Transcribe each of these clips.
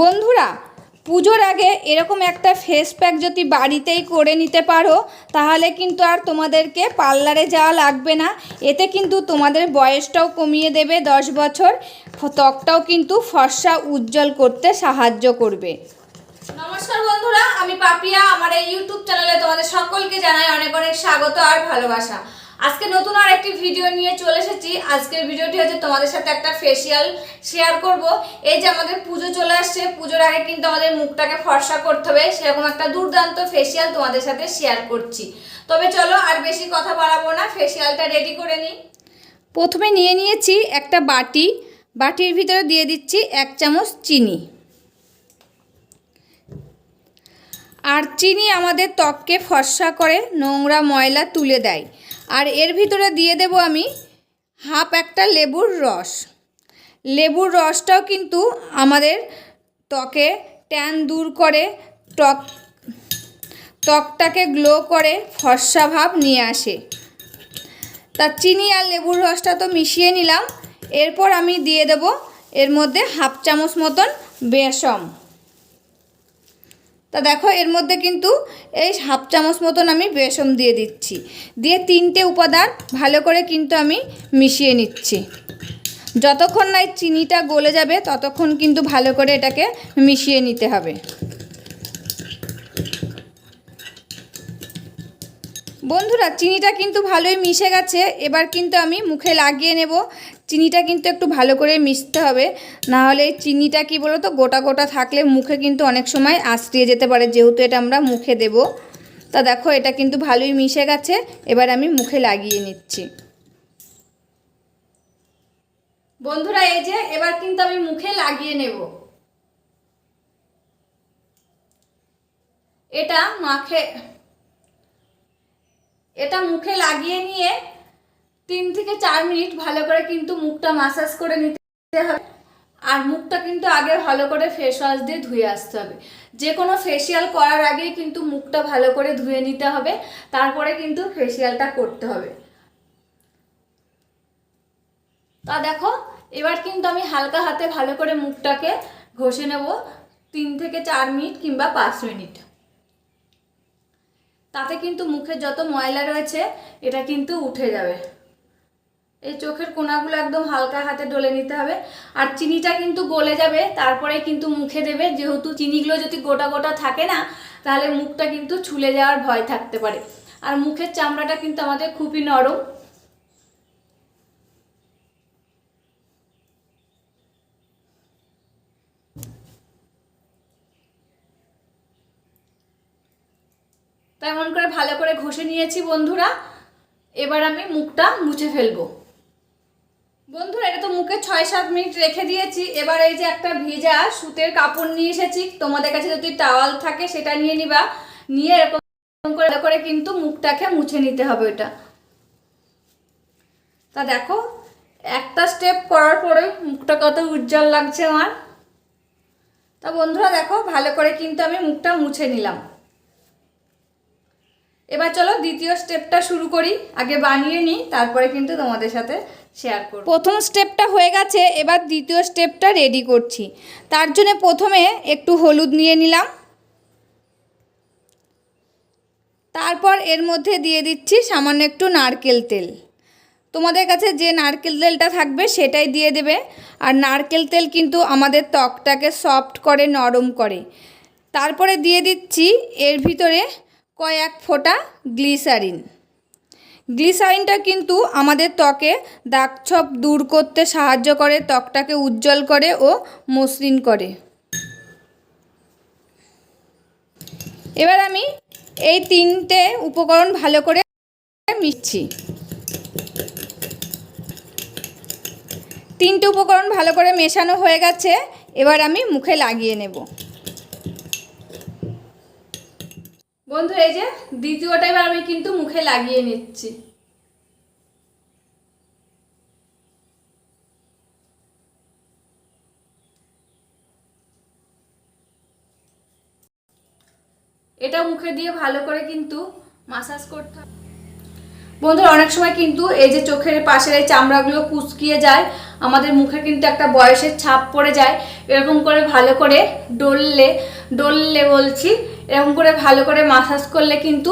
বন্ধুরা, পুজোর আগে এরকম একটা ফেস প্যাক যদি বাড়িতেই করে নিতে পারো তাহলে কিন্তু আর তোমাদেরকে পার্লারে যাওয়া লাগবে না। এতে কিন্তু তোমাদের বয়সটাও কমিয়ে দেবে 10 বছর, ত্বকটাও কিন্তু ফর্সা উজ্জ্বল করতে সাহায্য করবে। নমস্কার বন্ধুরা, আমি পাপিয়া। আমার এই ইউটিউব চ্যানেলে তোমাদের সকলকে জানাই অনেক অনেক স্বাগত আর ভালোবাসা। আজকে নতুন আর একটি ভিডিও নিয়ে চলে এসেছি। আজকের ভিডিওটি হচ্ছে তোমাদের সাথে একটা ফেসিয়াল শেয়ার করব। এই যে আমাদের পুজো চলে আসছে, পুজোর আগে কিন্তু আমাদের মুখটাকে ফর্সা করতে হবে, সেরকম একটা দুর্দান্ত ফেসিয়াল তোমাদের সাথে শেয়ার করছি। তবে চলো আর বেশি কথা বাড়াবো না, ফেসিয়ালটা রেডি করে নিই। প্রথমে নিয়ে নিয়েছি একটা বাটি, বাটির ভিতরে দিয়ে দিচ্ছি 1 চামচ চিনি। আর চিনি আমাদের ত্বককে ফর্সা করে, নোংরা ময়লা তুলে দেয়। আর এর ভিতরে দিয়ে দেব আমি হাফ একটা লেবুর রস। লেবুর রসটাও কিন্তু আমাদের ত্বকে ট্যান দূর করে, ত্বকটাকে গ্লো করে, ফর্সা ভাব নিয়ে আসে। তা চিনি আর লেবুর রসটা তো মিশিয়ে নিলাম। এরপর আমি দিয়ে দেব এর মধ্যে হাফ চামচ মতন বেসম। তা দেখো এর মধ্যে কিন্তু এই হাফ চামচ মতন আমি বেসম দিয়ে দিচ্ছি। দিয়ে 3টে উপাদান ভালো করে কিন্তু আমি মিশিয়ে নিচ্ছি। যতক্ষণ না চিনিটা গলে যাবে ততক্ষণ কিন্তু ভালো করে এটাকে মিশিয়ে নিতে হবে। বন্ধুরা, চিনিটা কিন্তু ভালোই মিশে গেছে। এবার কিন্তু আমি মুখে লাগিয়ে নেব। চিনিটা কিন্তু একটু ভালো করে মিশতে হবে, না হলে চিনিটা কি বলো তো গোটা গোটা থাকলে মুখে কিন্তু অনেক সময় আঁচড়িয়ে যেতে পারে, যেহেতু এটা আমরা মুখে দেব। তা দেখো এটা কিন্তু ভালোই মিশে গেছে। এবার আমি মুখে লাগিয়ে নিচ্ছি। বন্ধুরা, এই যে এবার কিন্তু আমি মুখে লাগিয়ে নেব। এটা মুখে লাগিয়ে নিয়ে 3 থেকে 4 মিনিট ভালো করে কিন্তু মুখটা ম্যাসাজ করে নিতে হবে। আর মুখটা কিন্তু আগে ভালো করে ফেস ওয়াশ দিয়ে ধুয়ে আসতে হবে। যে কোনো ফেসিয়াল করার আগেই কিন্তু মুখটা ভালো করে ধুয়ে নিতে হবে, তারপরে কিন্তু ফেসিয়ালটা করতে হবে। তা দেখো এবার কিন্তু আমি হালকা হাতে ভালো করে মুখটাকে ঘষে নেব 3 থেকে 4 মিনিট কিংবা 5 মিনিট। তাতে কিন্তু মুখে যত ময়লা রয়েছে এটা কিন্তু উঠে যাবে। এই চোখের কোণাগুলো একদম হালকা হাতে ডলে নিতে হবে। আর চিনিটা কিন্তু গলে যাবে, তারপরে কিন্তু মুখে দেবে। যেহেতু চিনিগুলো যদি গোটা গোটা থাকে না, তাহলে মুখটা কিন্তু ছুলে যাওয়ার ভয় থাকতে পারে। আর মুখের চামড়াটা কিন্তু আমাদের খুবই নরম। তেমন করে ভালো করে ঘষে নিয়েছি বন্ধুরা। এবার আমি মুখটা মুছে ফেলবো। বন্ধুরা, এটা তো মুখে 6-7 মিনিট রেখে দিয়েছি। এবার এই যে একটা ভেজা সুতির কাপড় নিয়ে এসেছি, তোমাদের কাছে যদি টাওয়াল থাকে সেটা নিয়ে নিবা। নিয়ে এরকম করে কিন্তু মুখটাকে মুছে নিতে হবে এটা। তা দেখো একটা স্টেপ করার পরে মুখটা কত উজ্জ্বল লাগছে আমার। তা বন্ধুরা দেখো ভালো করে কিন্তু আমি মুখটা মুছে নিলাম। এবার চলো দ্বিতীয় স্টেপটা শুরু করি। আগে বানিয়ে নিই, তারপরে কিন্তু তোমাদের সাথে শেয়ার করব। প্রথম স্টেপটা হয়ে গেছে, এবার দ্বিতীয় স্টেপটা রেডি করছি। তার জন্য প্রথমে একটু হলুদ নিয়ে নিলাম। তারপর এর মধ্যে দিয়ে দিচ্ছি সামান্য একটু নারকেল তেল। তোমাদের কাছে যে নারকেল তেলটা থাকবে সেটাই দিয়ে দেবে। আর নারকেল তেল কিন্তু আমাদের ত্বকটাকে সফট করে, নরম করে। তারপরে দিয়ে দিচ্ছি এর ভিতরে কয়েক ফোঁটা গ্লিসারিন। গ্লিসারিনটা কিন্তু আমাদের ত্বকে দাগছোপ দূর করতে সাহায্য করে, ত্বকটাকে উজ্জ্বল করে ও মসৃণ করে। এবার আমি এই 3টে উপকরণ ভালো করে মিশছি। 3টে উপকরণ ভালো করে মেশানো হয়ে গেছে। এবার আমি মুখে লাগিয়ে নেব। বন্ধু, এই যে দ্বিতীয়টা এবার আমি কিন্তু মুখে লাগিয়ে নিচ্ছি। এটা মুখে দিয়ে ভালো করে কিন্তু মাসাজ করতে হবে। বন্ধুরা অনেক সময় কিন্তু এই যে চোখের পাশের এই চামড়াগুলো কুঁচকিয়ে যায়, আমাদের মুখে কিন্তু একটা বয়সের ছাপ পড়ে যায়। এরকম করে ভালো করে ডললে ডললে বলছি এরকম করে ভালো করে মাসাজ করলে কিন্তু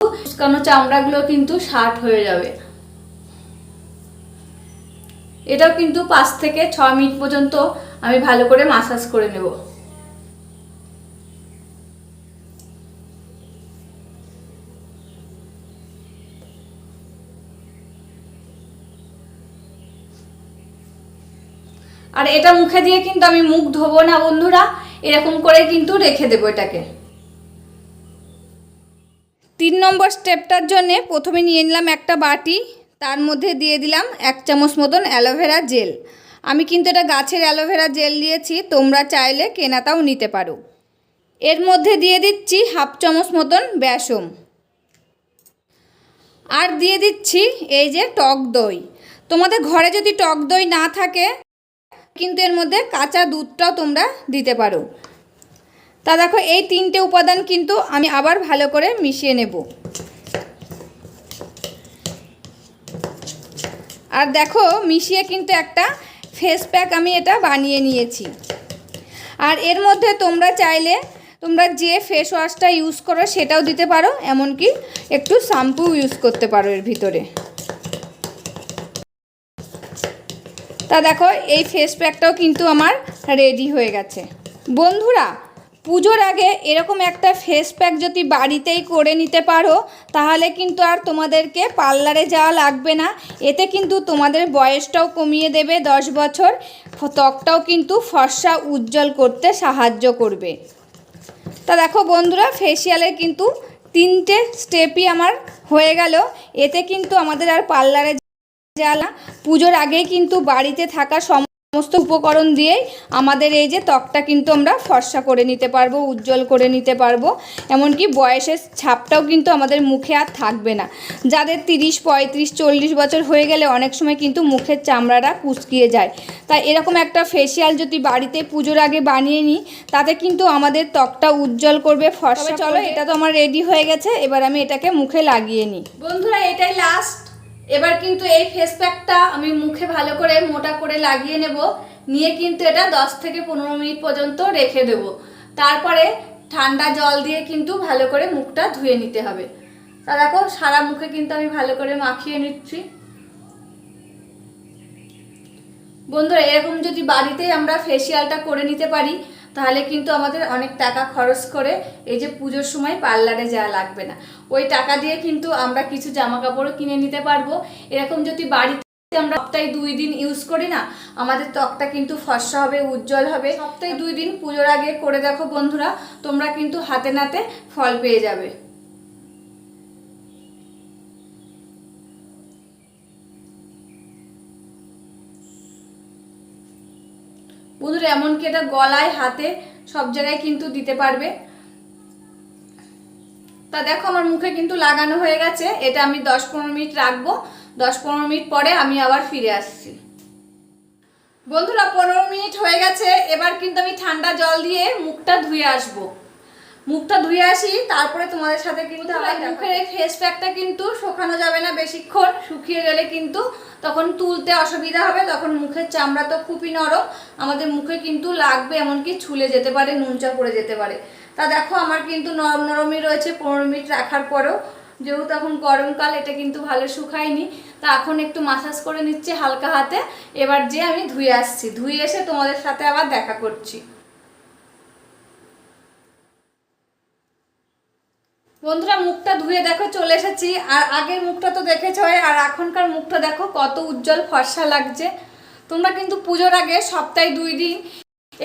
কুঁচকানো চামড়াগুলো কিন্তু ষাট হয়ে যাবে। এটাও কিন্তু 5 থেকে 6 মিনিট পর্যন্ত আমি ভালো করে মাসাজ করে নেব। আর এটা মুখে দিয়ে কিন্তু আমি মুখ ধোবো না বন্ধুরা, এরকম করে কিন্তু রেখে দেবো এটাকে। 3 নম্বর স্টেপটার জন্যে প্রথমে নিয়ে নিলাম একটা বাটি, তার মধ্যে দিয়ে দিলাম 1 চামচ মতন অ্যালোভেরা জেল। আমি কিন্তু এটা গাছের অ্যালোভেরা জেল দিয়েছি, তোমরা চাইলে কেনাটাও নিতে পারো। এর মধ্যে দিয়ে দিচ্ছি 1/2 চামচ মতন বেসন, আর দিয়ে দিচ্ছি এই যে টক দই। তোমাদের ঘরে যদি টক দই না থাকে কিন্তু এর মধ্যে কাঁচা দুধটাও তোমরা দিতে পারো। তা দেখো এই 3টে উপাদান কিন্তু আমি আবার ভালো করে মিশিয়ে নেব। আর দেখো মিশিয়ে কিন্তু একটা ফেস প্যাক আমি এটা বানিয়ে নিয়েছি। আর এর মধ্যে তোমরা চাইলে তোমরা যে ফেস ওয়াশটা ইউজ করো সেটাও দিতে পারো, এমনকি একটু শ্যাম্পু ইউজ করতে পারো এর ভিতরে। তা দেখো এই ফেস প্যাকটাও কিন্তু আমার রেডি হয়ে গেছে। বন্ধুরা পুজোর আগে এরকম একটা ফেস প্যাক যদি বাড়িতেই করে নিতে পারো তাহলে কিন্তু আর তোমাদেরকে পার্লারে যাওয়া লাগবে না। এতে কিন্তু তোমাদের বয়সটাও কমিয়ে দেবে 10 বছর, ত্বকটাও কিন্তু ফর্সা উজ্জ্বল করতে সাহায্য করবে। তা দেখো বন্ধুরা ফেসিয়ালের কিন্তু 3টে স্টেপই আমার হয়ে গেল। এতে কিন্তু আমাদের আর পার্লারে যাওয়া না, পুজোর আগে কিন্তু বাড়িতে থাকা সমস্ত উপকরণ দিয়েই আমাদের এই যে ত্বকটা কিন্তু আমরা ফর্সা করে নিতে পারবো, উজ্জ্বল করে নিতে পারবো। এমনকি বয়সের ছাপটাও কিন্তু আমাদের মুখে আর থাকবে না। যাদের 30, 35, 40 বছর হয়ে গেলে অনেক সময় কিন্তু মুখের চামড়াটা কুঁচকিয়ে যায়। তাই এরকম একটা ফেসিয়াল যদি বাড়িতে পুজোর আগে বানিয়ে নিই তাতে কিন্তু আমাদের ত্বকটা উজ্জ্বল করবে, ফর্সা। চলো এটা তো আমার রেডি হয়ে গেছে, এবার আমি এটাকে মুখে লাগিয়ে নিই। বন্ধুরা এটাই লাস্ট। এবার কিন্তু এই ফেস প্যাকটা আমি মুখে ভালো করে মোটা করে লাগিয়ে নেব, নিয়ে কিন্তু এটা 10 থেকে 15 মিনিট পর্যন্ত রেখে দেব। তারপরে ঠান্ডা জল দিয়ে কিন্তু ভালো করে মুখটা ধুয়ে নিতে হবে। তা দেখো সারা মুখে কিন্তু আমি ভালো করে মাখিয়ে নিচ্ছি। বন্ধুরা এরকম যদি বাড়িতেই আমরা ফেসিয়ালটা করে নিতে পারি তাহলে কিন্তু আমাদের অনেক টাকা খরচ করে এই যে পুজোর সময় পার্লারে যাওয়া লাগবে না। ওই টাকা দিয়ে কিন্তু আমরা কিছু জামা কাপড়ও কিনে নিতে পারবো। এরকম যদি বাড়িতে আমরা সপ্তাহে 2 দিন ইউজ করি না, আমাদের ত্বকটা কিন্তু ফর্সা হবে, উজ্জ্বল হবে। সপ্তাহে 2 দিন পুজোর আগে করে দেখো বন্ধুরা, তোমরা কিন্তু হাতে নাতে ফল পেয়ে যাবে। বন্ধুরা এমনকি এটা গলায়, হাতে সব জায়গায় কিন্তু দিতে পারবে। তা দেখো আমার মুখে কিন্তু লাগানো হয়ে গেছে। এটা আমি 10-15 মিনিট রাখবো। 10-15 মিনিট পরে আমি আবার ফিরে আসছি। বন্ধুরা 15 মিনিট হয়ে গেছে, এবার কিন্তু আমি ঠান্ডা জল দিয়ে মুখটা ধুয়ে আসবো। মুখটা ধুয়ে আসি তারপরে তোমাদের সাথে কিন্তু আবার মুখের এই ফেস প্যাকটা কিন্তু শুকানো যাবে না বেশিক্ষণ। শুকিয়ে গেলে কিন্তু তখন তুলতে অসুবিধা হবে, তখন মুখের চামড়া তো খুবই নরম, আমাদের মুখে কিন্তু লাগবে, এমনকি ছুলে যেতে পারে, নুনচা পড়ে যেতে পারে। তা দেখো আমার কিন্তু নরম নরমই রয়েছে 15 মিনিট রাখার পরেও, যেহেতু এখন গরমকাল এটা কিন্তু ভালো শুকায়নি। তা এখন একটু মাসাজ করে নিচ্ছি হালকা হাতে। এবার যে আমি ধুয়ে আসছি, ধুয়ে এসে তোমাদের সাথে আবার দেখা করছি। বন্ধুরা মুখটা ধুয়ে দেখো চলে এসেছি। আর আগের মুখটা তো দেখেছো, আর এখনকার মুখটা দেখো কত উজ্জ্বল ফর্সা লাগছে। তোমরা কিন্তু পুজোর আগে সপ্তাহে 2 দিন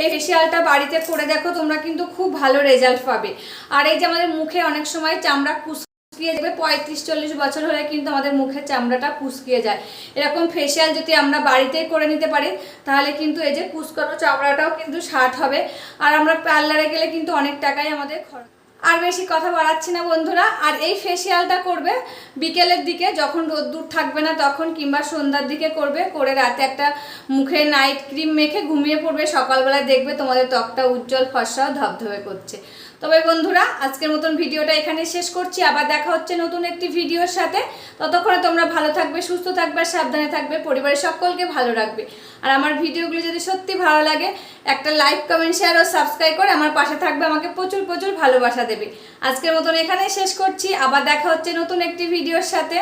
এই ফেসিয়ালটা বাড়িতে করে দেখো, তোমরা কিন্তু খুব ভালো রেজাল্ট পাবে। আর এই যে আমাদের মুখে অনেক সময় চামড়া কুঁচকিয়ে যাবে, 35-40 বছর হলে কিন্তু আমাদের মুখের চামড়াটা কুঁচকিয়ে যায়। এরকম ফেসিয়াল যদি আমরা বাড়িতেই করে নিতে পারি তাহলে কিন্তু এই যে কুঁচকানো চামড়াটাও কিন্তু ষাট হবে। আর আমরা পার্লারে গেলে কিন্তু অনেক টাকাই আমাদের খরচ। আর বেশি কথা বাড়াচ্ছি না বন্ধুরা। আর এই ফেসিয়ালটা করবে বিকেলের দিকে, যখন রোদ্দুর থাকবে না তখন, কিংবা সন্ধ্যার দিকে করবে। করে রাতে একটা মুখে নাইট ক্রিম মেখে ঘুমিয়ে পড়বে, সকালবেলায় দেখবে তোমাদের ত্বকটা উজ্জ্বল ফর্সা ধবধবে করছে। তবে বন্ধুরা, আজকের মতন ভিডিওটা এখানে শেষ করছি। আবার দেখা হচ্ছে নতুন একটি ভিডিওর সাথে। ততক্ষণে তোমরা ভালো থাকবে, সুস্থ থাকবে, সাবধানে থাকবে, পরিবারের সকলকে ভালো রাখবে। আর আমার ভিডিওগুলো যদি সত্যি ভালো লাগে, একটা লাইক, কমেন্ট, শেয়ার ও সাবস্ক্রাইব করে আমার পাশে থাকবে, আমাকে প্রচুর প্রচুর ভালোবাসা দেবে। আজকের মতন এখানেই শেষ করছি। আবার দেখা হচ্ছে নতুন একটি ভিডিওর সাথে।